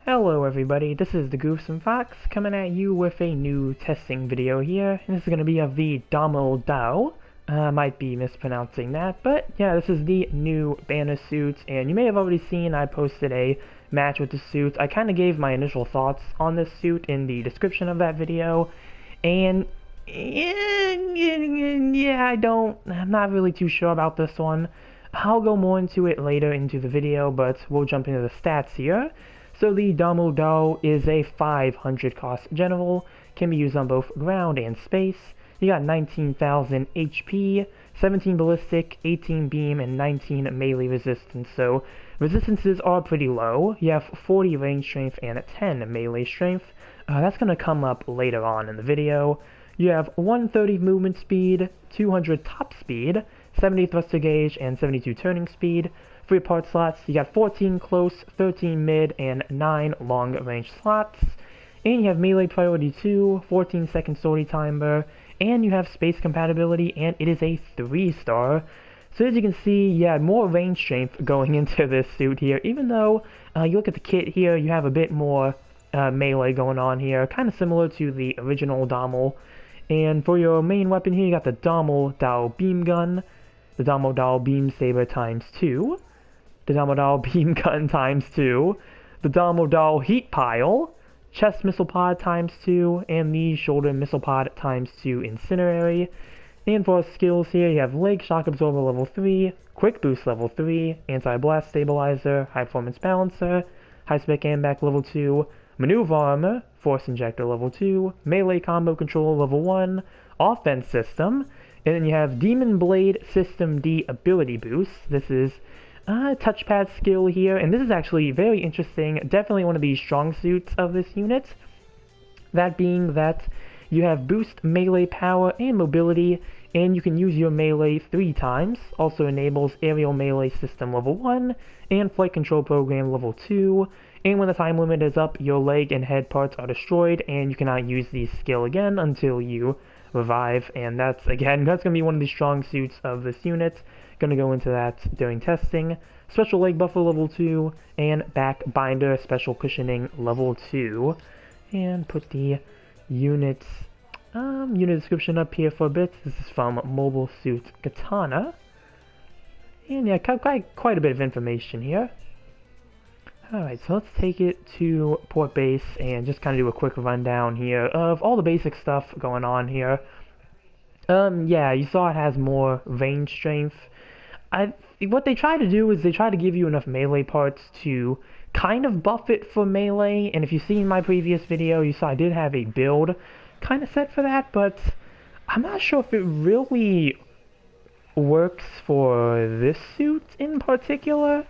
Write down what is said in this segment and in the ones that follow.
Hello everybody, this is the Gruesome Fox coming at you with a new testing video here. And this is going to be of the Dolmel Doue. Might be mispronouncing that, but yeah, this is the new banner suit, and you may have already seen I posted a match with the suit. I kind of gave my initial thoughts on this suit in the description of that video, and yeah, I'm not really too sure about this one. I'll go more into it later into the video, but we'll jump into the stats here. So the Dolmel Doue is a 500 cost general, can be used on both ground and space. You got 19,000 HP, 17 ballistic, 18 beam, and 19 melee resistance, so resistances are pretty low. You have 40 range strength and 10 melee strength. That's going to come up later on in the video. You have 130 movement speed, 200 top speed, 70 thruster gauge, and 72 turning speed. For your part slots, you got 14 close, 13 mid, and 9 long range slots. And you have melee priority 2, 14 second sortie timer, and you have space compatibility, and it is a 3-star. So as you can see, yeah, more range strength going into this suit here, even though you look at the kit here, you have a bit more melee going on here, kind of similar to the original Dolmel. And for your main weapon here, you got the Dolmel Doue beam gun, the Dolmel Doue beam saber times 2, the Dolmel Doue beam gun times 2, the Dolmel Doue heat pile, chest missile pod times 2, and the shoulder missile pod times 2 incendiary. And for skills here, you have leg shock absorber level 3, quick boost level 3, anti-blast stabilizer, high performance balancer, high spec aimback level 2, maneuver armor, force injector level 2, melee combo controller level 1, offense system, and then you have Demon Blade System D ability boost. This is touchpad skill here, and this is actually very interesting, definitely one of the strong suits of this unit. That being that you have boost melee power and mobility, and you can use your melee 3 times. Also enables aerial melee system level 1 and flight control program level 2. And when the time limit is up, your leg and head parts are destroyed, and you cannot use the skill again until you revive. And that's going to be one of the strong suits of this unit. Gonna go into that during testing. Special leg buffer level 2 and back binder special cushioning level 2. And put the unit description up here for a bit. This is from Mobile Suit Katana. And yeah, quite a bit of information here. Alright, so let's take it to port base and just kind of do a quick rundown here of all the basic stuff going on here. Yeah, you saw it has more range strength. What they try to do is they try to give you enough melee parts to kind of buff it for melee, and if you've seen my previous video, you saw I did have a build kind of set for that, but I'm not sure if it really works for this suit in particular,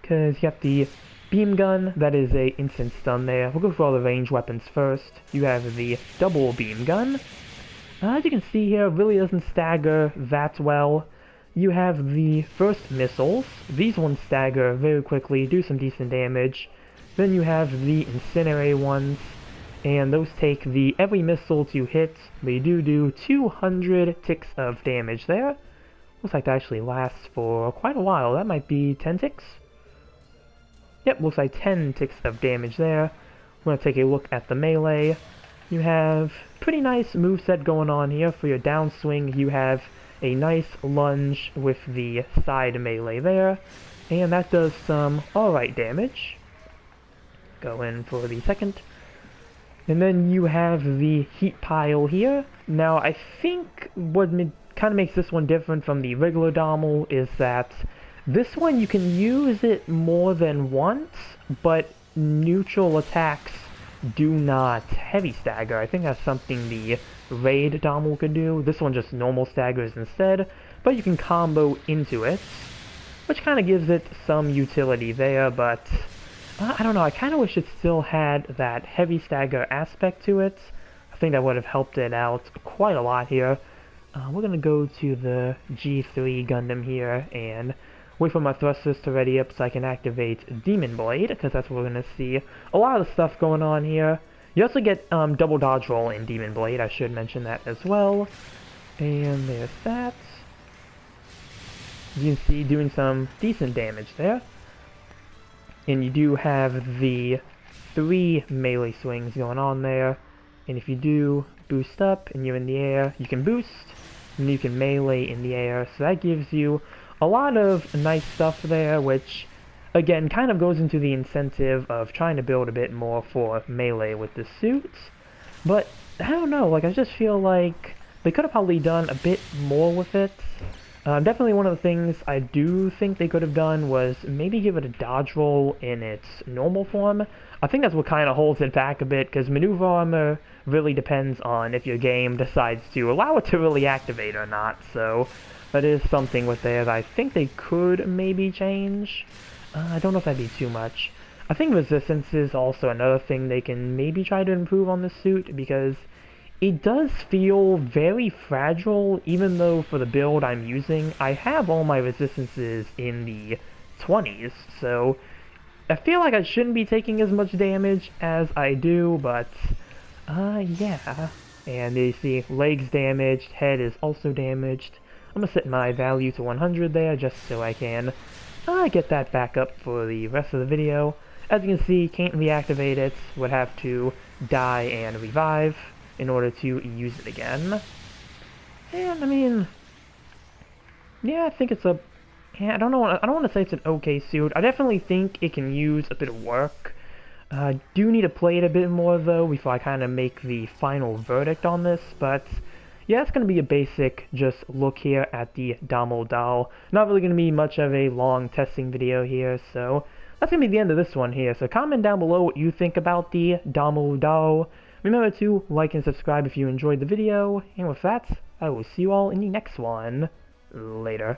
because you got the beam gun, that is a instant stun there. We'll go for all the range weapons first. You have the double beam gun. As you can see here, it really doesn't stagger that well. You have the first missiles. These ones stagger very quickly, do some decent damage. Then you have the incendiary ones, and those take every missile to hit. They do 200 ticks of damage there. Looks like that actually lasts for quite a while. That might be 10 ticks? Yep, looks like 10 ticks of damage there. We're going to take a look at the melee. You have pretty nice moveset going on here. For your downswing, you have a nice lunge with the side melee there, and that does some alright damage. Go in for the second. And then you have the heat pile here. Now, I think what kind of makes this one different from the regular Dolmel is that this one you can use it more than once, but neutral attacks do not heavy stagger. I think that's something the raid Dolmel could do. This one just normal staggers instead, but you can combo into it, which kind of gives it some utility there, but I don't know, I kind of wish it still had that heavy stagger aspect to it. I think that would have helped it out quite a lot here. We're going to go to the G3 Gundam here and wait for my thrusters to ready up so I can activate Demon Blade, because that's what we're going to see a lot of the stuff going on here. You also get double dodge roll in Demon Blade, I should mention that as well. And there's that. You can see doing some decent damage there. And you do have the 3 melee swings going on there, and if you do boost up and you're in the air, you can boost, and you can melee in the air, so that gives you a lot of nice stuff there, which again kind of goes into the incentive of trying to build a bit more for melee with the suit. But I don't know, like I just feel like they could have probably done a bit more with it. Definitely one of the things I do think they could have done was maybe give it a dodge roll in its normal form. I think that's what kind of holds it back a bit, because maneuver armor really depends on if your game decides to allow it to really activate or not, so that is something with there that I think they could maybe change. I don't know if that'd be too much. I think resistance is also another thing they can maybe try to improve on this suit, because it does feel very fragile, even though for the build I'm using, I have all my resistances in the 20s, so I feel like I shouldn't be taking as much damage as I do, but, yeah. And you see, legs damaged, head is also damaged. I'm gonna set my value to 100 there, just so I can get that back up for the rest of the video. As you can see, can't reactivate it, would have to die and revive in order to use it again. And I mean, yeah, I think it's a, yeah, I don't want to say it's an okay suit. I definitely think it can use a bit of work. Do need to play it a bit more though before I kind of make the final verdict on this, but yeah, it's going to be a basic just look here at the Dolmel Doue. Not really going to be much of a long testing video here, so that's going to be the end of this one here. So comment down below what you think about the Dolmel Doue. Remember to like and subscribe if you enjoyed the video, and with that, I will see you all in the next one. Later.